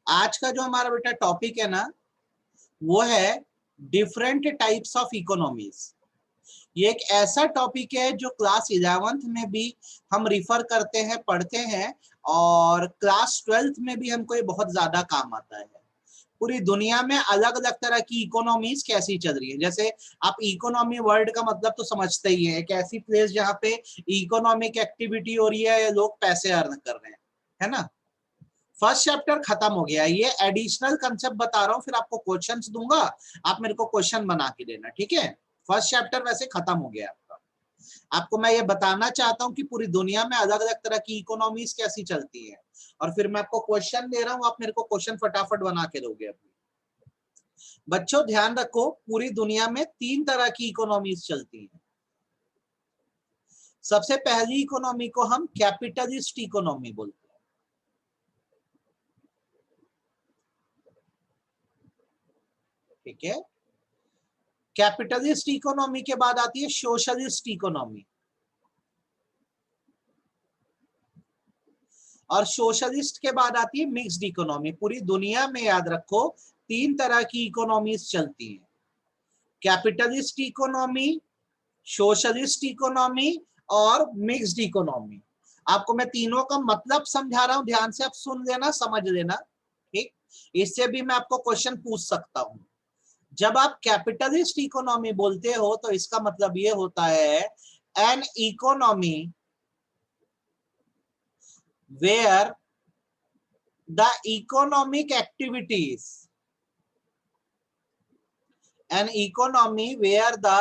आज का जो हमारा बेटा टॉपिक है ना, वो है डिफरेंट टाइप्स ऑफ इकोनॉमीज। ये एक ऐसा टॉपिक है जो क्लास 11th में भी हम रिफर करते हैं, पढ़ते हैं, और क्लास 12th में भी हमको ये बहुत ज्यादा काम आता है। पूरी दुनिया में अलग अलग तरह की इकोनॉमीज कैसी चल रही है। जैसे आप इकोनॉमी वर्ड का मतलब तो समझते ही हैं, एक ऐसी प्लेस जहाँ पे इकोनॉमिक एक्टिविटी हो रही है, लोग पैसे अर्न कर रहे हैं, है ना। फर्स्ट चैप्टर खत्म हो गया। ये एडिशनल कंसेप्ट बता रहा हूँ, फिर आपको क्वेश्चंस दूंगा, आप मेरे को क्वेश्चन बना के देना, ठीक है। फर्स्ट चैप्टर वैसे खत्म हो गया आपका। आपको मैं ये बताना चाहता हूँ कि पूरी दुनिया में अलग अलग तरह की इकोनॉमीज कैसी चलती है, और फिर मैं आपको क्वेश्चन दे रहा हूँ, आप मेरे को क्वेश्चन फटाफट बना के दोगे अभी। बच्चों ध्यान रखो, पूरी दुनिया में 3 तरह की इकोनॉमीज चलती है। सबसे पहली इकोनॉमी को हम कैपिटलिस्ट इकोनॉमी बोलते हैं, ठीक है। कैपिटलिस्ट इकोनॉमी के बाद आती है सोशलिस्ट इकोनॉमी, और सोशलिस्ट के बाद आती है मिक्स्ड इकोनॉमी। पूरी दुनिया में याद रखो 3 तरह की इकोनॉमीज चलती हैं, कैपिटलिस्ट इकोनॉमी, सोशलिस्ट इकोनॉमी और मिक्स्ड इकोनॉमी। आपको मैं तीनों का मतलब समझा रहा हूं, ध्यान से आप सुन लेना, समझ लेना, ठीक। इससे भी मैं आपको क्वेश्चन पूछ सकता हूं। जब आप कैपिटलिस्ट इकोनॉमी बोलते हो तो इसका मतलब ये होता है an economy where the economic activities, an economy where the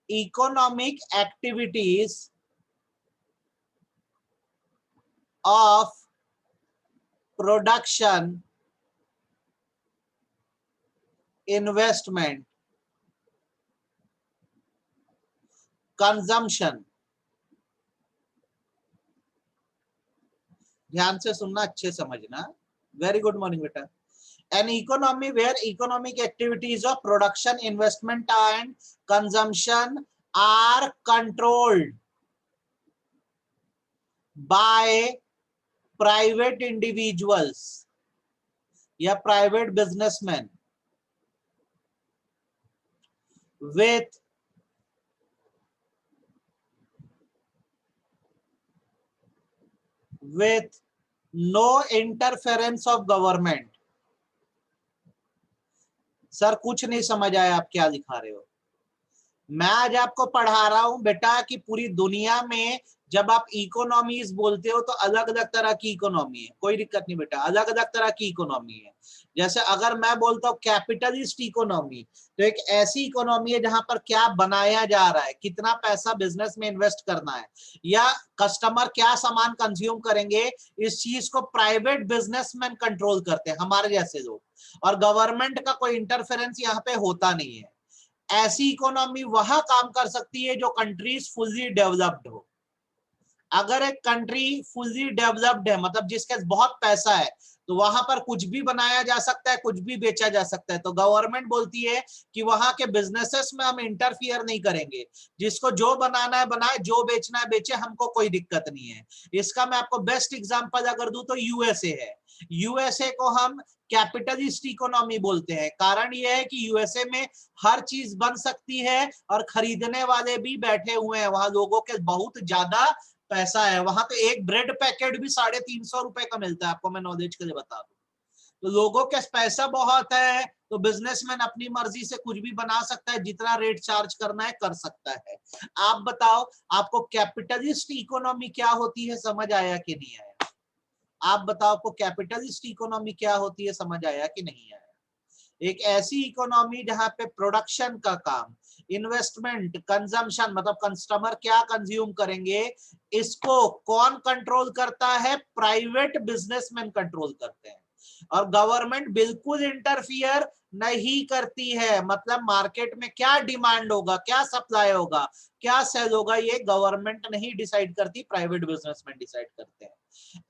economic activities of production, investment, consumption, ध्यान से सुनना, अच्छे समझना, वेरी गुड मॉर्निंग बेटा। An economy where economic activities of production, investment and consumption are controlled by private individuals या private businessmen with no interference of government। Sir कुछ नहीं समझ आया, आप क्या दिखा रहे हो। मैं आज आपको पढ़ा रहा हूं बेटा कि पूरी दुनिया में जब आप इकोनॉमीज बोलते हो तो अलग अलग तरह की इकोनॉमी है, कोई दिक्कत नहीं बेटा, अलग अलग तरह की इकोनॉमी है। जैसे अगर मैं बोलता हूँ कैपिटलिस्ट इकोनॉमी, तो एक ऐसी इकोनॉमी है जहां पर क्या बनाया जा रहा है, कितना पैसा बिजनेस में इन्वेस्ट करना है, या कस्टमर क्या सामान कंज्यूम करेंगे, इस चीज को प्राइवेट बिजनेसमैन कंट्रोल करते हैं, हमारे जैसे लोग, और गवर्नमेंट का कोई इंटरफेरेंस यहाँ पे होता नहीं है। ऐसी इकोनॉमी वहां काम कर सकती है जो कंट्रीज फुल्ली डेवलप्ड हो। अगर एक कंट्री फुल्ली डेवलप्ड है, मतलब जिसके बहुत पैसा है, तो वहां पर कुछ भी बनाया जा सकता है, कुछ भी बेचा जा सकता है, तो गवर्नमेंट बोलती है कि वहां के बिजनेसेस में हम इंटरफियर नहीं करेंगे, जिसको जो बनाना है बनाए, जो बेचना है बेचे, हमको कोई दिक्कत नहीं है। इसका मैं आपको बेस्ट एग्जांपल अगर दूं तो यूएसए है। यूएसए को हम कैपिटलिस्ट इकोनॉमी बोलते हैं। कारण यह है कि यूएसए में हर चीज बन सकती है और खरीदने वाले भी बैठे हुए हैं, वहां लोगों के बहुत ज्यादा पैसा है। वहां तो एक ब्रेड पैकेट भी 350 रुपए का मिलता है, आपको मैं नॉलेज के लिए बता दूं। तो लोगों के पैसा बहुत है, तो बिजनेसमैन अपनी मर्जी से कुछ भी बना सकता है, जितना रेट चार्ज करना है कर सकता है। आप बताओ, आपको कैपिटलिस्ट इकोनॉमी क्या होती है, समझ आया कि नहीं आया। आप बताओ, आपको कैपिटलिस्ट इकोनॉमी क्या होती है, समझ आया कि नहीं आया। एक ऐसी इकोनॉमी जहां पे प्रोडक्शन का काम, इन्वेस्टमेंट, कंजम्पशन, मतलब कस्टमर क्या कंज्यूम करेंगे, इसको कौन कंट्रोल करता है, प्राइवेट बिजनेसमैन कंट्रोल करते हैं, और गवर्नमेंट बिल्कुल इंटरफियर नहीं करती है। मतलब मार्केट में क्या डिमांड होगा, क्या सप्लाई होगा, क्या सेल होगा, ये गवर्नमेंट नहीं डिसाइड करती, प्राइवेट बिजनेसमैन डिसाइड करते हैं।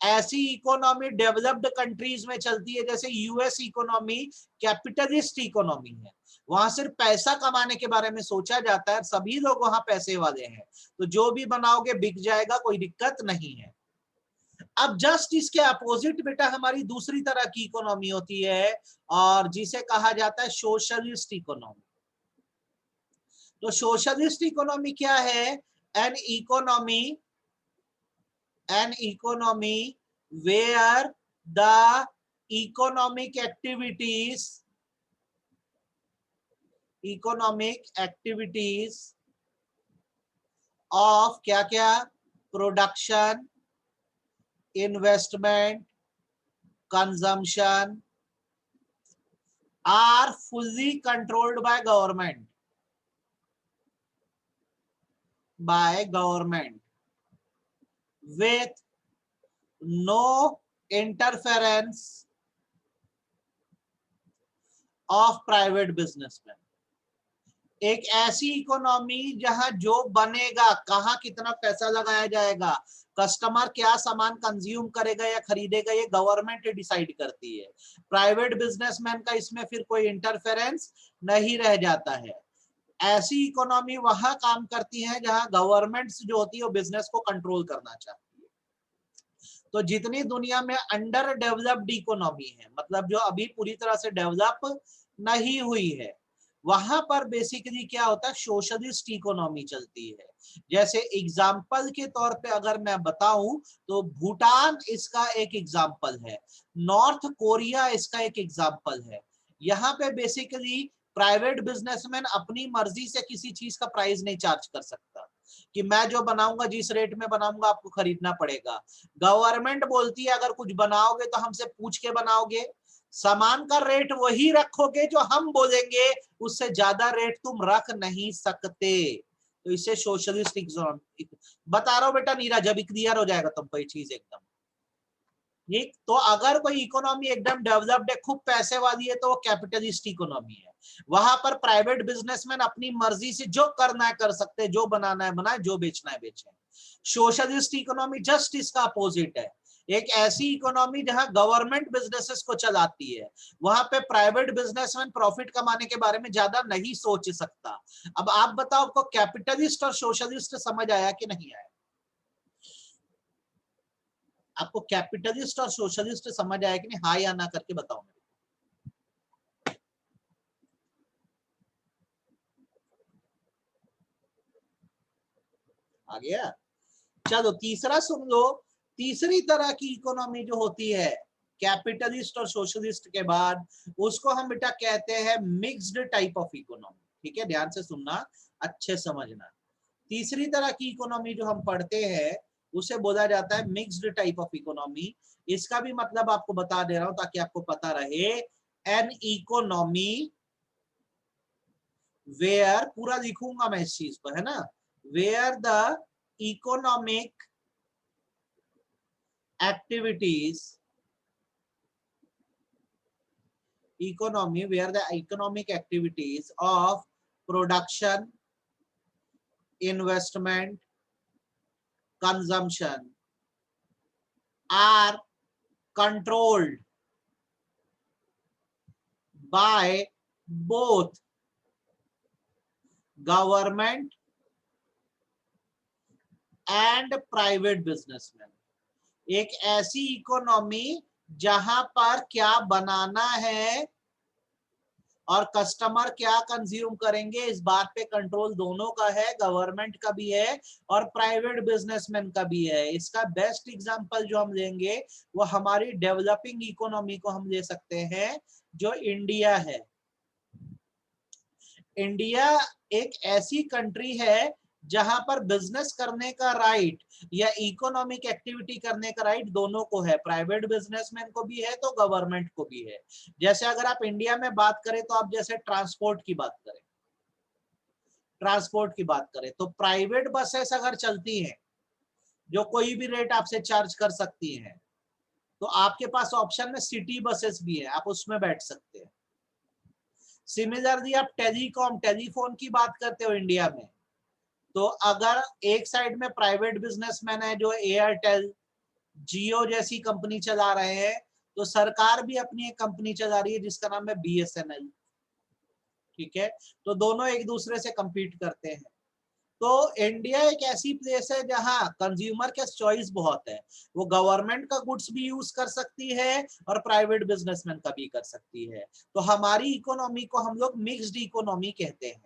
ऐसी इकोनॉमी डेवलप्ड कंट्रीज में चलती है, जैसे यूएस इकोनॉमी कैपिटलिस्ट इकोनॉमी है। वहां सिर्फ पैसा कमाने के बारे में सोचा जाता है, सभी लोग वहां पैसे वाले हैं, तो जो भी बनाओगे बिक जाएगा, कोई दिक्कत नहीं है। अब जस्ट इसके अपोजिट बेटा हमारी दूसरी तरह की इकोनॉमी होती है और जिसे कहा जाता है सोशलिस्ट इकोनॉमी। तो सोशलिस्ट इकोनॉमी क्या है? An economy where the economic activities of क्या क्या? Production, investment, consumption are fully controlled by government with no interference of private businessmen। एक ऐसी इकोनॉमी जहां जो बनेगा, कहां कितना पैसा लगाया जाएगा, कस्टमर क्या सामान कंज्यूम करेगा या खरीदेगा, ये गवर्नमेंट डिसाइड करती है। प्राइवेट बिजनेसमैन का इसमें फिर कोई इंटरफेरेंस नहीं रह जाता है। ऐसी इकोनॉमी वहां काम करती है जहां गवर्नमेंट्स जो होती है वो बिजनेस को कंट्रोल करना चाहती है। तो जितनी दुनिया में अंडर डेवलप्ड इकोनॉमी है, मतलब जो अभी पूरी तरह से डेवलप नहीं हुई है, वहां पर बेसिकली क्या होता है? सोशलिस्ट इकोनॉमी चलती है। जैसे एग्जाम्पल के तौर पे अगर मैं बताऊं तो भूटान इसका एक एग्जाम्पल है, नॉर्थ कोरिया इसका एक एग्जाम्पल है। यहाँ पे बेसिकली प्राइवेट बिजनेसमैन अपनी मर्जी से किसी चीज का प्राइस नहीं चार्ज कर सकता कि मैं जो बनाऊंगा, जिस रेट में बनाऊंगा आपको खरीदना पड़ेगा। गवर्नमेंट बोलती है अगर कुछ बनाओगे तो हमसे पूछ के बनाओगे, सामान का रेट वही रखोगे जो हम बोलेंगे, उससे ज्यादा रेट तुम रख नहीं सकते। तो इसे सोशलिस्ट इकोनॉमी बता रहा हूं बेटा नीरा, जब क्लियर हो जाएगा तुमको ये चीज एकदम। ये तो अगर कोई इकोनॉमी एकदम डेवलप्ड है, खूब पैसे वाली है, तो वो कैपिटलिस्ट इकोनॉमी है। वहां पर प्राइवेट बिजनेसमैन अपनी मर्जी से जो करना है कर सकते हैं, जो बनाना है बनाए, जो बेचना है बेचे। सोशलिस्ट इकोनॉमी जस्ट इसका अपोजिट है, एक ऐसी इकोनॉमी जहां गवर्नमेंट बिजनेसेस को चलाती है, वहां पे प्राइवेट बिजनेसमैन प्रॉफिट कमाने के बारे में ज्यादा नहीं सोच सकता। अब आप बताओ आपको कैपिटलिस्ट और सोशलिस्ट समझ आया कि नहीं आया? आपको कैपिटलिस्ट और सोशलिस्ट समझ आया कि नहीं? हाँ या ना करके बताओ मेरे। आ गया? चलो तीसरा सुन लो। तीसरी तरह की इकोनॉमी जो होती है कैपिटलिस्ट और सोशलिस्ट के बाद, उसको हम बेटा कहते हैं मिक्स्ड टाइप ऑफ इकोनॉमी। ठीक है, ध्यान से सुनना, अच्छे समझना। तीसरी तरह की इकोनॉमी जो हम पढ़ते हैं उसे बोला जाता है मिक्स्ड टाइप ऑफ इकोनॉमी। इसका भी मतलब आपको बता दे रहा हूं ताकि आपको पता रहे। एन इकोनॉमी वेयर, पूरा लिखूंगा मैं इस चीज को, है ना, where the economic activities where the economic activities of production, investment, consumption are controlled by both government and private businessmen। एक ऐसी इकोनॉमी जहां पर क्या बनाना है और कस्टमर क्या कंज्यूम करेंगे, इस बात पे कंट्रोल दोनों का है, गवर्नमेंट का भी है और प्राइवेट बिजनेसमैन का भी है। इसका बेस्ट एग्जांपल जो हम लेंगे वो हमारी डेवलपिंग इकोनॉमी को हम ले सकते हैं, जो इंडिया है। इंडिया एक ऐसी कंट्री है जहां पर बिजनेस करने का राइट या इकोनॉमिक एक्टिविटी करने का राइट दोनों को है, प्राइवेट बिजनेसमैन को भी है तो गवर्नमेंट को भी है। जैसे अगर आप इंडिया में बात करें तो आप जैसे ट्रांसपोर्ट की बात करें तो प्राइवेट बसेस अगर चलती हैं जो कोई भी रेट आपसे चार्ज कर सकती हैं, तो आपके पास ऑप्शन में सिटी बसेस भी है, आप उसमें बैठ सकते हैं। सिमिलरली आप टेलीफोन की बात करते हो इंडिया में, तो अगर एक साइड में प्राइवेट बिजनेसमैन है जो एयरटेल, जियो जैसी कंपनी चला रहे हैं, तो सरकार भी अपनी एक कंपनी चला रही है जिसका नाम है BSNL। ठीक है, तो दोनों एक दूसरे से compete करते हैं। तो इंडिया एक ऐसी प्लेस है जहां कंज्यूमर के चॉइस बहुत है, वो गवर्नमेंट का गुड्स भी यूज कर सकती है और प्राइवेट बिजनेसमैन का भी कर सकती है। तो हमारी इकोनॉमी को हम लोग मिक्स्ड इकोनॉमी कहते हैं।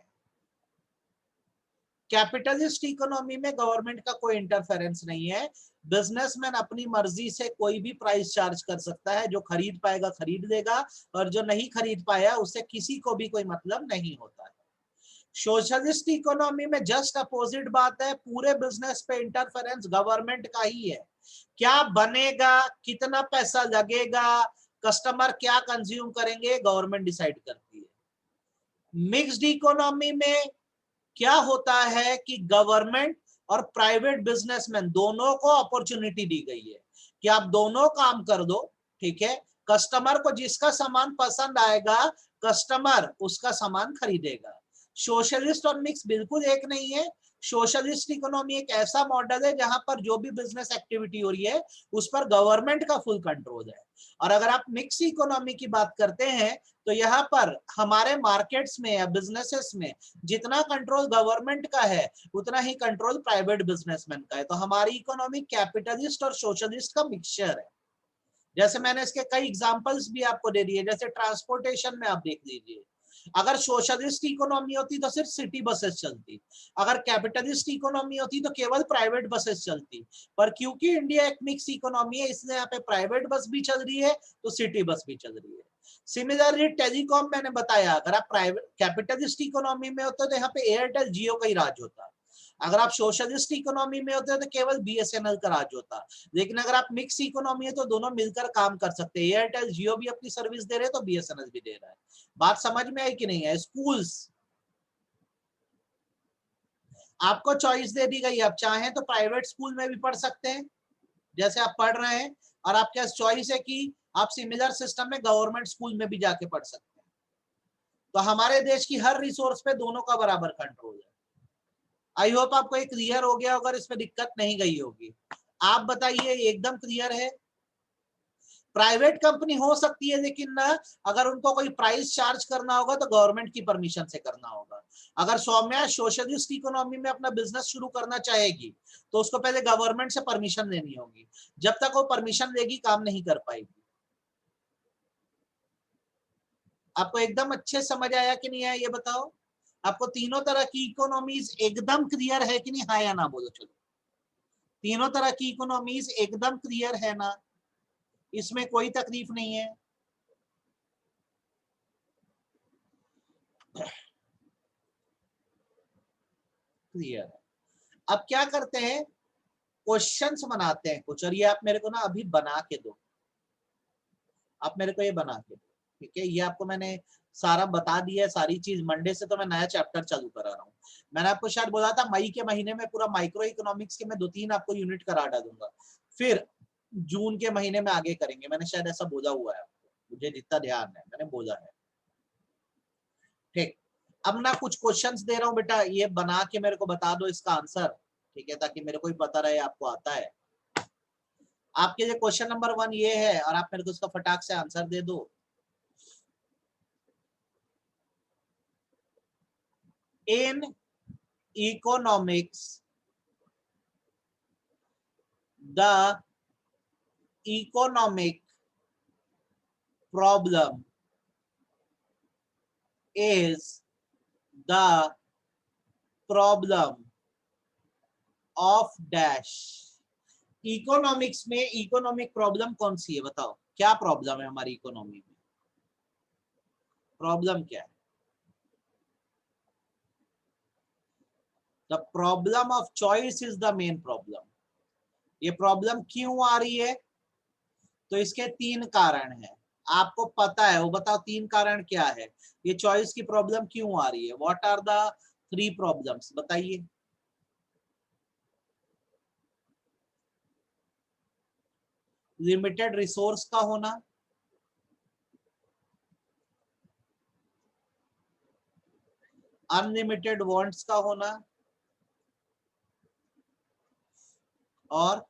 कैपिटलिस्ट इकोनॉमी में गवर्नमेंट का कोई इंटरफेरेंस नहीं है, बिजनेसमैन अपनी मर्जी से कोई भी प्राइस चार्ज कर सकता है, जो खरीद पाएगा खरीद लेगा और जो नहीं खरीद पाया उससे किसी को भी कोई मतलब नहीं होता है। सोशलिस्ट इकोनॉमी में जस्ट अपोजिट बात है, पूरे बिजनेस पे इंटरफेरेंस गवर्नमेंट का ही है। क्या बनेगा, कितना पैसा लगेगा, कस्टमर क्या कंज्यूम करेंगे, गवर्नमेंट डिसाइड करती है। मिक्स्ड इकोनॉमी में क्या होता है कि गवर्नमेंट और प्राइवेट बिजनेसमैन दोनों को अपॉर्चुनिटी दी गई है कि आप दोनों काम कर दो, ठीक है। कस्टमर को जिसका सामान पसंद आएगा कस्टमर उसका सामान खरीदेगा। सोशलिस्ट और मिक्स बिल्कुल एक नहीं है। सोशलिस्ट इकोनॉमी एक ऐसा मॉडल है जहां पर जो भी बिजनेस एक्टिविटी हो रही है उस पर गवर्नमेंट का फुल कंट्रोल है। और अगर आप मिक्स इकोनॉमी की बात करते हैं तो यहाँ पर हमारे मार्केट्स में या बिजनेसेस में जितना कंट्रोल गवर्नमेंट का है उतना ही कंट्रोल प्राइवेट बिजनेसमैन का है। तो हमारी इकोनॉमी कैपिटलिस्ट और सोशलिस्ट का मिक्सचर है। जैसे मैंने इसके कई एग्जांपल्स भी आपको दे दिए, जैसे ट्रांसपोर्टेशन में आप देख लीजिए, अगर सोशलिस्ट इकोनॉमी होती तो सिर्फ सिटी बसेस चलती, अगर कैपिटलिस्ट इकोनॉमी होती तो केवल प्राइवेट बसेस चलती। पर क्योंकि इंडिया एक मिक्स इकोनॉमी है इसलिए यहाँ पे प्राइवेट बस भी चल रही है तो सिटी बस भी चल रही है। सिमिलरली टेलीकॉम मैंने बताया, अगर आप प्राइवेट कैपिटलिस्ट इकोनॉमी में होते तो यहाँ पे एयरटेल जियो का ही राज होता, अगर आप सोशलिस्ट इकोनॉमी में होते तो केवल बीएसएनएल का राज होता। लेकिन अगर आप मिक्स इकोनॉमी है तो दोनों मिलकर काम कर सकते हैं, एयरटेल जियो भी अपनी सर्विस दे रहे हैं तो बीएसएनएल भी दे रहा है। बात समझ में आई कि नहीं है। स्कूल्स आपको चॉइस दे दी गई, आप चाहें तो प्राइवेट स्कूल में भी पढ़ सकते हैं जैसे आप पढ़ रहे हैं, और आपके पास चॉइस है कि आप सिमिलर सिस्टम में गवर्नमेंट स्कूल में भी जाके पढ़ सकते हैं। तो हमारे देश की हर रिसोर्स पे दोनों का बराबर कंट्रोल है। आई होप आपको एक क्लियर हो गया, अगर इसमें दिक्कत नहीं गई होगी। आप बताइए एकदम क्लियर है। प्राइवेट कंपनी हो सकती है लेकिन ना, अगर उनको कोई प्राइस चार्ज करना होगा तो गवर्नमेंट की परमिशन से करना होगा। अगर सौम्या सोशलिस्ट इकोनॉमी में अपना बिजनेस शुरू करना चाहेगी तो उसको पहले गवर्नमेंट से परमिशन लेनी होगी, जब तक वो परमिशन लेगी काम नहीं कर पाएगी। आपको एकदम अच्छे समझ आया कि नहीं आया ये बताओ। आपको तीनों तरह की इकोनॉमीज एकदम क्लियर है कि नहीं, हाँ या ना बोलो। चलो, तीनों तरह की इकोनॉमीज एकदम क्लियर है ना, इसमें कोई तकलीफ नहीं है। क्लियर है। अब क्या करते हैं, क्वेश्चंस बनाते हैं कुछ, और ये आप मेरे को ना अभी बना के दो। आप मेरे को ये बना के दो, ठीक है। ये आपको मैंने सारा बता दिया है, सारी चीज। मंडे से तो मैं नया चैप्टर चालू करा रहा हूँ। मैंने आपको शायद बोला था मई के महीने में पूरा माइक्रो इकोनॉमिक्स के मैं 2-3 आपको यूनिट करा डालूंगा, फिर जून के महीने में आगे करेंगे। मैंने शायद ऐसा बोला हुआ है आपको, मुझे जितना ध्यान है मैंने बोला है, ठीक। अब ना कुछ क्वेश्चंस दे रहा हूँ बेटा, ये बना के मेरे को बता दो इसका आंसर, ठीक है, ताकि मेरे को भी पता रहे आपको आता है। आपके लिए क्वेश्चन नंबर 1 ये है और आप मेरे को उसका फटाक से आंसर दे दो। In economics the economic problem is the problem of dash. Economics में इकोनॉमिक प्रॉब्लम कौन सी है बताओ, क्या प्रॉब्लम है हमारी इकोनॉमी में, प्रॉब्लम क्या है। The problem of choice is the main problem. ये प्रॉब्लम क्यों आ रही है, तो इसके 3 कारण हैं, आपको पता है वो बताओ 3 कारण क्या है। ये चॉइस की प्रॉब्लम क्यों आ रही है, व्हाट आर द 3 प्रॉब्लम्स बताइए। लिमिटेड रिसोर्स का होना, अनलिमिटेड वांट्स का होना, और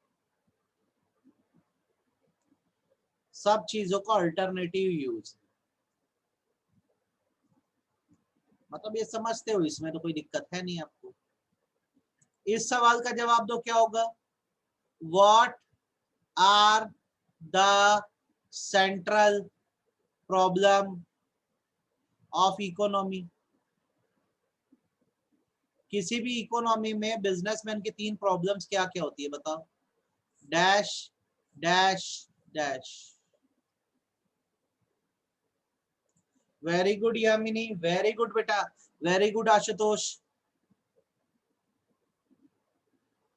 सब चीजों का अल्टरनेटिव यूज। मतलब ये समझते हो, इसमें तो कोई दिक्कत है नहीं आपको। इस सवाल का जवाब दो, क्या होगा? What are the central problem of economy? किसी भी इकोनॉमी में बिजनेसमैन की 3 प्रॉब्लम्स क्या क्या होती है, बताओ? Dash dash dash. Very good Yamini, very good बेटा, वेरी गुड आशुतोष,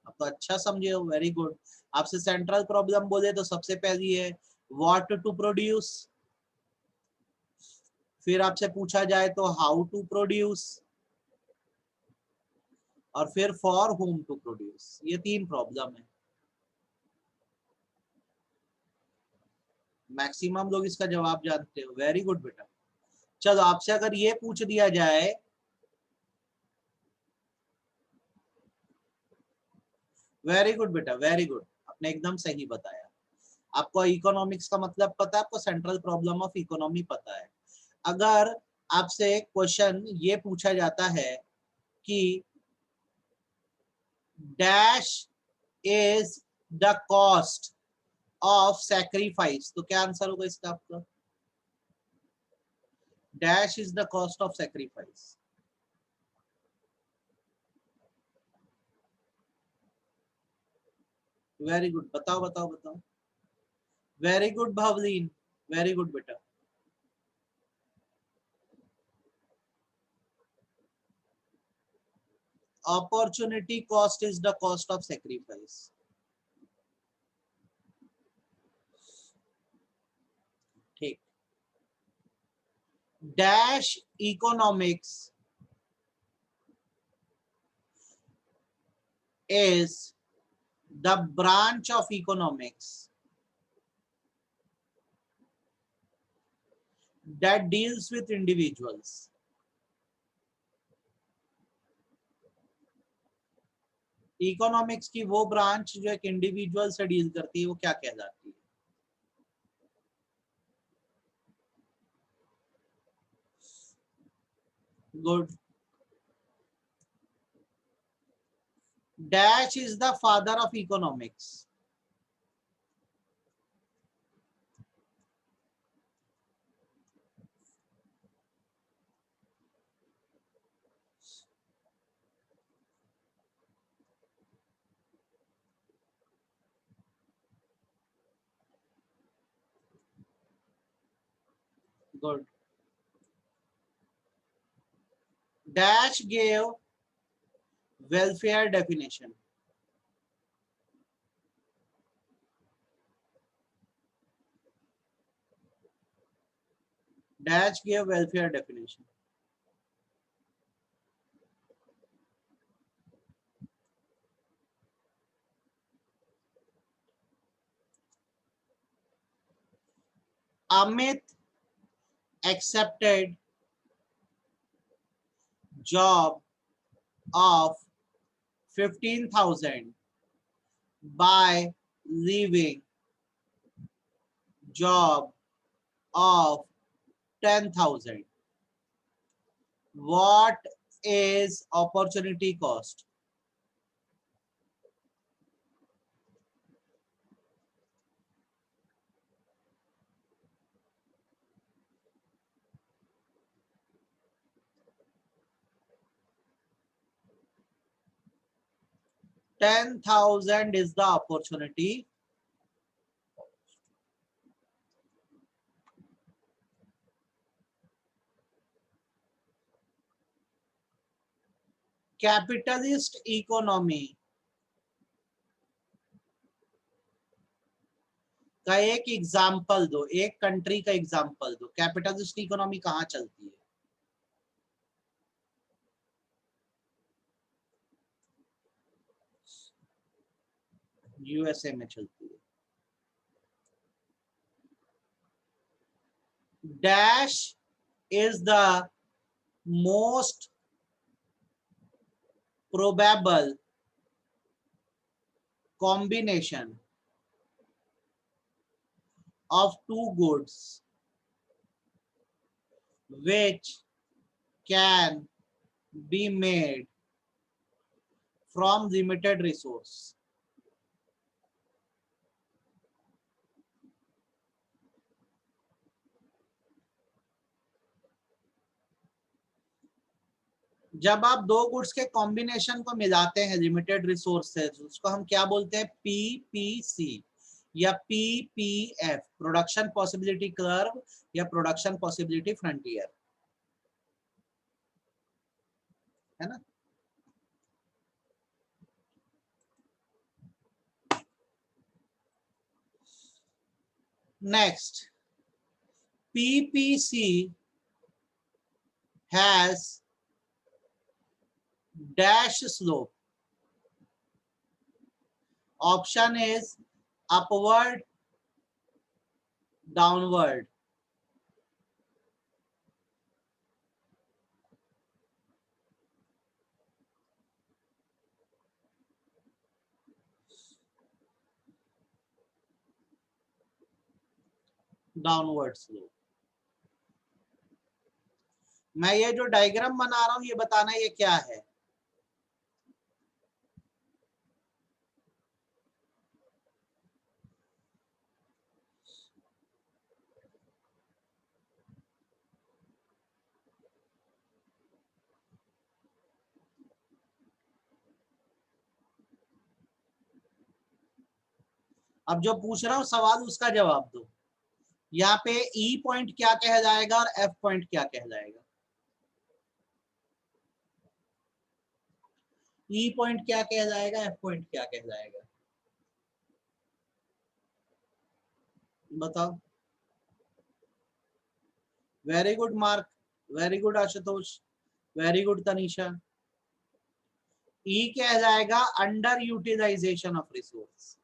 अब तो अच्छा समझे हो, वेरी गुड। आपसे सेंट्रल प्रॉब्लम बोले तो सबसे पहली है व्हाट टू प्रोड्यूस, फिर आपसे पूछा जाए तो हाउ टू प्रोड्यूस, और फिर फॉर होम टू प्रोड्यूस। ये 3 प्रॉब्लम है। मैक्सिमम लोग इसका जवाब जानते हो, वेरी गुड बेटा। चलो आपसे अगर ये पूछ दिया जाए, वेरी गुड बेटा, वेरी गुड, आपने एकदम सही बताया। आपको इकोनॉमिक्स का मतलब पता है, आपको सेंट्रल प्रॉब्लम ऑफ इकोनॉमी पता है। अगर आपसे क्वेश्चन ये पूछा जाता है कि dash is the cost of sacrifice, तो क्या आंसर होगा इसका आपका? Dash is the cost of sacrifice. Very good, बताओ बताओ बताओ। Very good Bhavleen, very good बेटा। Opportunity cost is the cost of sacrifice. ठीक। Dash economics is the branch of economics that deals with individuals. Economics की वो branch जो एक individual से डील करती है, वो क्या कहलाती है? Good. Dash is the father of economics. Good. Dash gave welfare definition. Dash gave welfare definition. Amit accepted job of 15,000 by leaving job of 10,000. What is opportunity cost? $10,000 is the opportunity. Capitalist economy का एक example दो, एक country का example दो। Capitalist economy कहाँ चलती है? USA में चलती है। Dash is the most probable combination of two goods which can be made from limited resource. जब आप दो गुड्स के कॉम्बिनेशन को मिलाते हैं लिमिटेड रिसोर्स से, उसको हम क्या बोलते हैं? पीपीसी या पीपीएफ, प्रोडक्शन पॉसिबिलिटी कर्व या प्रोडक्शन पॉसिबिलिटी फ्रंटियर, है ना? Next, PPC has dash slope. Option is upward, downward. Downward slope. मैं ये जो डायग्राम बना रहा हूं ये बताना ये क्या है। अब जो पूछ रहा हूं सवाल उसका जवाब दो। यहाँ पे ई पॉइंट क्या कह जाएगा और एफ पॉइंट क्या कह जाएगा? ई पॉइंट क्या कह जाएगा, एफ पॉइंट क्या कह जाएगा? बताओ। Very good Mark, very good Ashutosh, very good Tanisha. ई कह जाएगा under utilization of resource.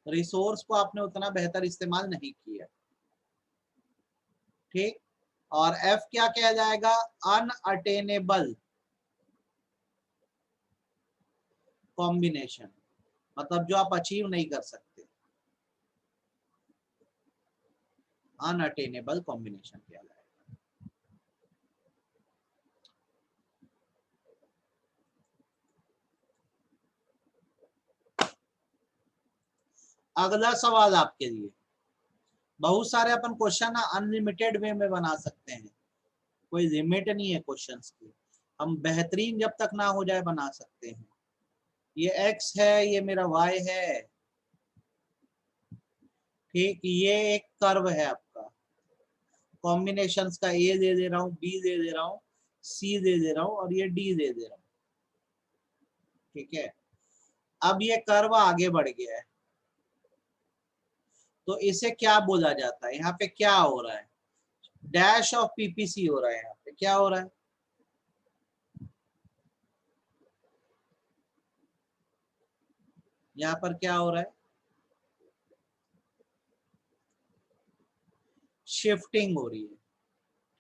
Resource को आपने उतना बेहतर इस्तेमाल नहीं किया, ठीक। और एफ क्या कह जाएगा? अनअटेनेबल कॉम्बिनेशन, मतलब जो आप अचीव नहीं कर सकते, अनअटेनेबल कॉम्बिनेशन क्या जाएगा। अगला सवाल आपके लिए, बहुत सारे अपन क्वेश्चन अनलिमिटेड वे में बना सकते हैं, कोई लिमिट नहीं है क्वेश्चंस की, हम बेहतरीन जब तक ना हो जाए बना सकते हैं। ये x है, ये मेरा y है, ठीक। ये एक कर्व है आपका, कॉम्बिनेशंस का a दे दे रहा हूँ, b दे दे रहा हूँ, c दे दे रहा हूँ और ये d दे दे रहा हूँ, ठीक है। अब ये कर्व आगे बढ़ गया है, तो इसे क्या बोला जाता है? यहाँ पे क्या हो रहा है? डैश ऑफ पीपीसी हो रहा है। यहाँ पे क्या हो रहा है? यहाँ पर क्या हो रहा है? शिफ्टिंग हो रही है,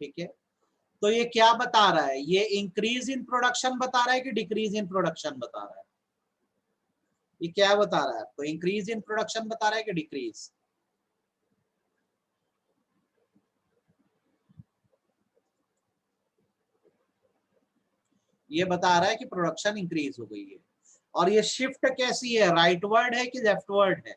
ठीक है। तो ये क्या बता रहा है? ये इंक्रीज इन प्रोडक्शन बता रहा है कि डिक्रीज इन प्रोडक्शन बता रहा है? ये क्या बता रहा है आपको? इंक्रीज इन प्रोडक्शन बता रहा है कि डिक्रीज? ये बता रहा है कि प्रोडक्शन इंक्रीज हो गई है। और ये शिफ्ट कैसी है? राइटवर्ड है कि लेफ्टवर्ड है?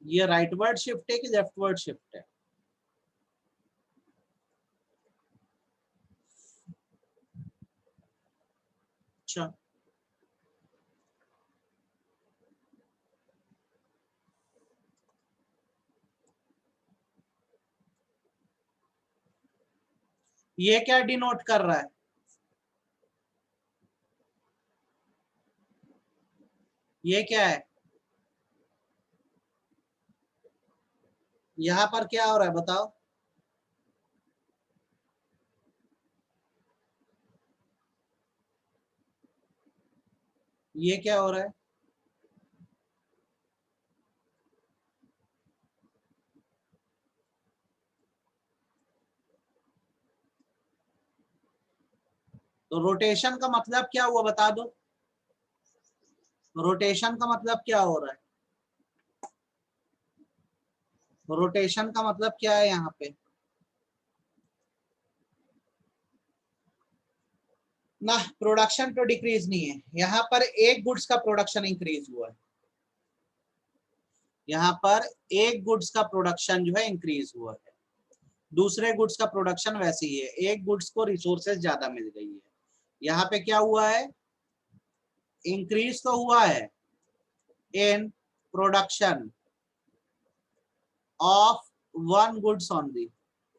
ये राइटवर्ड शिफ्ट है कि लेफ्टवर्ड शिफ्ट है? अच्छा, ये क्या डिनोट कर रहा है? ये क्या है? यहाँ पर क्या हो रहा है बताओ? ये क्या हो रहा है? तो रोटेशन का मतलब क्या हुआ बता दो? रोटेशन का मतलब क्या हो रहा है? रोटेशन का मतलब क्या है यहाँ पे? ना, प्रोडक्शन तो डिक्रीज नहीं है, यहाँ पर एक गुड्स का प्रोडक्शन इंक्रीज हुआ है, यहाँ पर एक गुड्स का प्रोडक्शन जो है इंक्रीज हुआ है, दूसरे गुड्स का प्रोडक्शन वैसे ही है, एक गुड्स को रिसोर्सेज ज्यादा मिल गई है। यहाँ पे क्या हुआ है, इंक्रीज तो हुआ है in production of one goods only,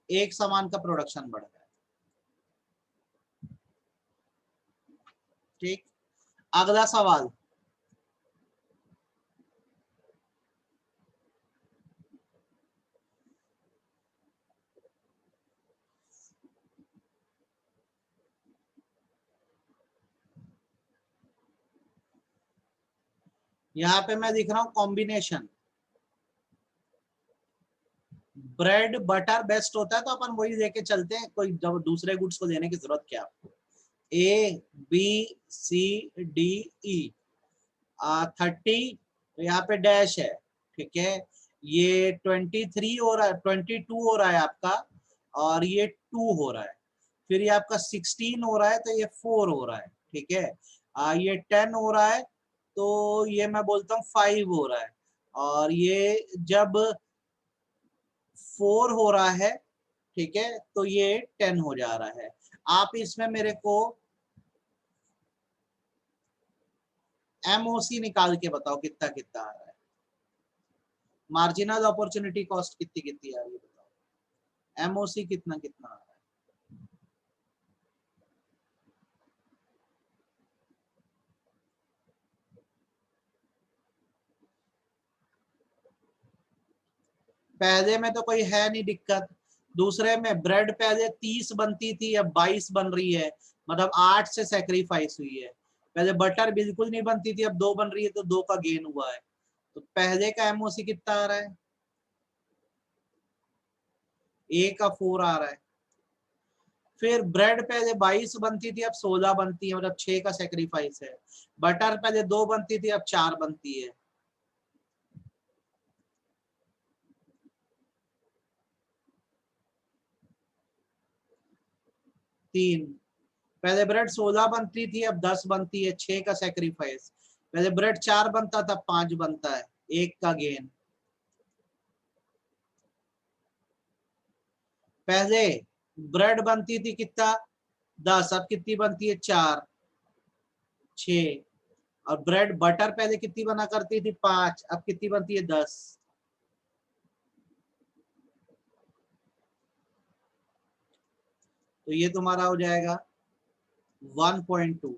एक सामान का प्रोडक्शन बढ़ रहा है। ठीक, अगला सवाल, यहाँ पे मैं दिख रहा हूं कॉम्बिनेशन, ब्रेड बटर बेस्ट होता है तो अपन वही लेके चलते हैं, कोई जब दूसरे गुड्स को देने की जरूरत क्या आपको। A B C D E 30, तो यहाँ पे डैश है, ठीक है, ये 23 हो रहा है, 22 हो रहा है आपका, और ये 2 हो रहा है, फिर ये आपका 16 हो रहा है तो ये 4 हो रहा है, ठीक है, ये 10 हो रहा है तो ये मैं बोलता हूँ 5 हो रहा है, और ये जब 4 हो रहा है, ठीक है, तो ये 10 हो जा रहा है। आप इसमें मेरे को एमओसी निकाल के बताओ कितना कितना आ रहा है, मार्जिनल अपॉर्चुनिटी कॉस्ट कितनी कितनी आ रही है बताओ, एमओसी कितना कितना आ रहा है। पहले में तो कोई है नहीं दिक्कत, दूसरे में ब्रेड पहले 30 बनती थी अब 22 बन रही है, मतलब 8 से सेक्रीफाइस हुई है। पहले बटर बिल्कुल नहीं बनती थी अब 2 बन रही है तो 2 का गेन हुआ है। तो पहले का एमओसी कितना आ रहा है, ए का 4 आ रहा है। फिर ब्रेड पहले 22 बनती थी अब 16 बनती है, मतलब 6 का सेक्रीफाइस है। बटर पहले 2 बनती थी अब 4 बनती है। तीन, पहले ब्रेड 16 बनती थी अब 10 बनती है, 6 का सेक्रीफाइस। पहले ब्रेड 4 बनता था 5 बनता है, 1 का गेन। पहले ब्रेड बनती थी कितना 10, अब कितनी बनती है 4, 6, और ब्रेड बटर पहले कितनी बना करती थी 5, अब कितनी बनती है 10। तो ये तुम्हारा हो जाएगा 1.2,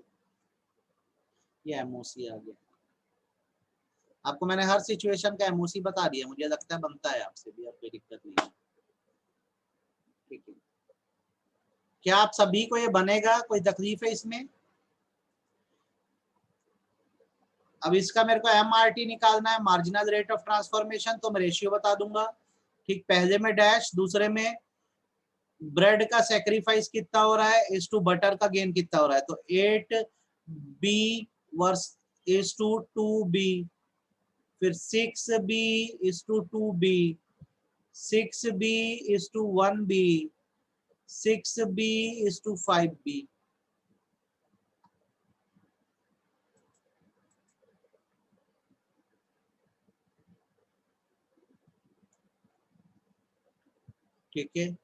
ये एमओसी आ गया। आपको मैंने हर सिचुएशन का एमओसी बता दिया, मुझे लगता है बनता है आपसे भी, अब कोई दिक्कत नहीं है, ठीक है। क्या आप सभी को ये बनेगा, कोई तकलीफ है इसमें? अब इसका मेरे को एमआरटी निकालना है, मार्जिनल रेट ऑफ ट्रांसफॉर्मेशन, तो मैं रेशियो बता दूंगा। ठीक, पहले में डैश, दूसरे में ब्रेड का सेक्रीफाइस कितना हो रहा है इज टू बटर का गेन कितना हो रहा है, तो 8b verse is to 2b, फिर 6b is to 2b, 6b is to 1b, 6b is to 5b। ठीक है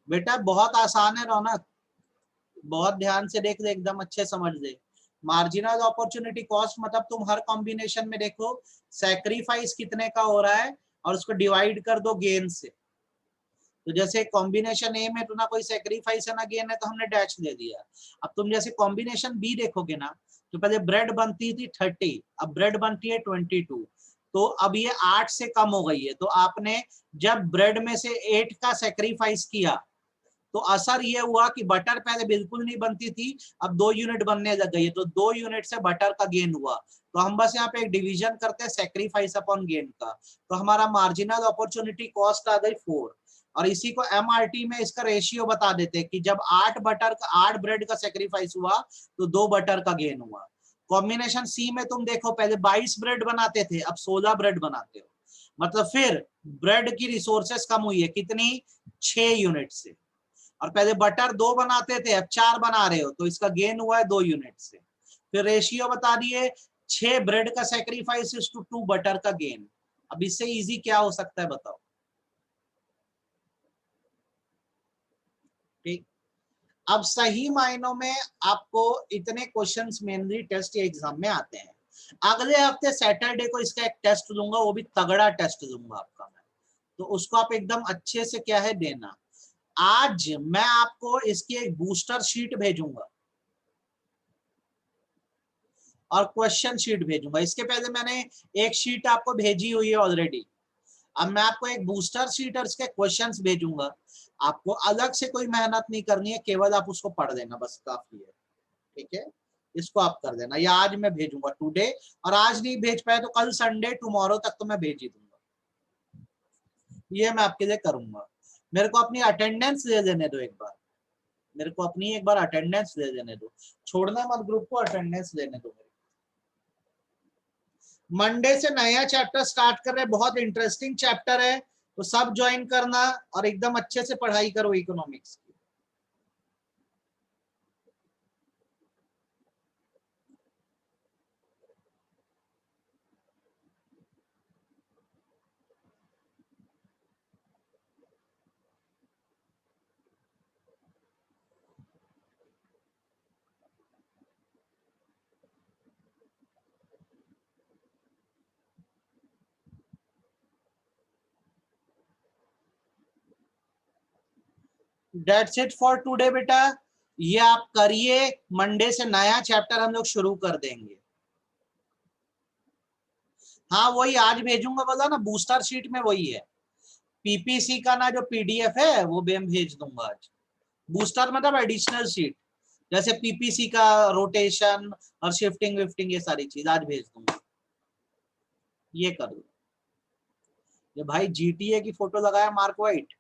बेटा, बहुत आसान है रौनक, बहुत ध्यान से देख ले, एकदम अच्छे समझ ले। मार्जिनल अपॉर्चुनिटी कॉस्ट मतलब तुम हर कॉम्बिनेशन में देखो सैक्रिफाइस कितने का हो रहा है और उसको डिवाइड कर दो गेन से। तो जैसे कॉम्बिनेशन ए में तो ना कोई सैक्रिफाइस है ना गेन है, तो हमने डैश दे दिया। अब तुम जैसे कॉम्बिनेशन बी देखोगे ना, तो पहले ब्रेड बनती थी 30, अब ब्रेड बनती है 22, तो अब ये 8 से कम हो गई है। तो आपने जब ब्रेड में से 8 का सेक्रीफाइस किया तो असर ये हुआ कि बटर पहले बिल्कुल नहीं बनती थी, अब 2 यूनिट बनने लग गई है, तो 2 यूनिट से बटर का गेन हुआ। तो हम बस यहाँ पे एक डिवीजन करते हैं सेक्रीफाइस अपॉन गेन का, तो हमारा मार्जिनल अपॉर्चुनिटी कॉस्ट आ गई 4, और इसी को एमआरटी में इसका रेशियो बता देते हैं कि जब 8 ब्रेड का सेक्रीफाइस हुआ तो 2 बटर का गेन हुआ। कॉम्बिनेशन सी में तुम देखो पहले 22 ब्रेड बनाते थे अब 16 ब्रेड बनाते हो, मतलब फिर ब्रेड की रिसोर्सेस कम हुई है, कितनी 6 यूनिट से। और पहले बटर 2 बनाते थे, अब 4 बना रहे हो, तो इसका गेन हुआ है 2 यूनिट से। फिर रेशियो बता दिए, 6 ब्रेड का सैक्रिफाइस इज टू 2 बटर का गेन। अब इससे इजी क्या हो सकता है बताओ? ठीक। अब सही मायनों में आपको इतने क्वेश्चंस मेनली टेस्ट या एग्जाम में आते हैं। अगले हफ्ते सैटरडे को इसका एक टेस्ट दूंगा, वो भी तगड़ा टेस्ट दूंगा आपका मैं, तो उसको आप एकदम अच्छे से क्या है देना। आज मैं आपको इसकी एक बूस्टर शीट भेजूंगा और क्वेश्चन शीट भेजूंगा। इसके पहले मैंने एक शीट आपको भेजी हुई है ऑलरेडी, अब मैं आपको एक बूस्टर शीट और इसके क्वेश्चंस भेजूंगा। आपको अलग से कोई मेहनत नहीं करनी है, केवल आप उसको पढ़ देना, बस काफी है। ठीक है, इसको आप कर देना, या आज मैं भेजूंगा टुडे, और आज नहीं भेज पाए तो कल संडे टुमारो तक तो मैं भेज ही दूंगा। ये मैं आपके लिए करूंगा। मेरे को अपनी अटेंडेंस दे देने दो एक बार, मेरे को अपनी एक बार अटेंडेंस दे देने दो, छोड़ना मत ग्रुप को, अटेंडेंस लेने दो। मंडे से नया चैप्टर स्टार्ट कर रहे हैं, बहुत इंटरेस्टिंग चैप्टर है, तो सब ज्वाइन करना और एकदम अच्छे से पढ़ाई करो इकोनॉमिक्स की। That's it for today बेटा, ये आप करिए, मंडे से नया चैप्टर हम लोग शुरू कर देंगे। हाँ वही आज भेजूंगा, बोला ना बूस्टर शीट में वही है, पीपीसी का ना जो पीडीएफ है वो भी हम भेज दूंगा आज। बूस्टर मतलब एडिशनल शीट, जैसे पीपीसी का रोटेशन और शिफ्टिंग विफ्टिंग ये सारी चीज आज भेज दूंगा। ये कर दो। ये भाई जीटीए की फोटो लगाया मार्क वाइट,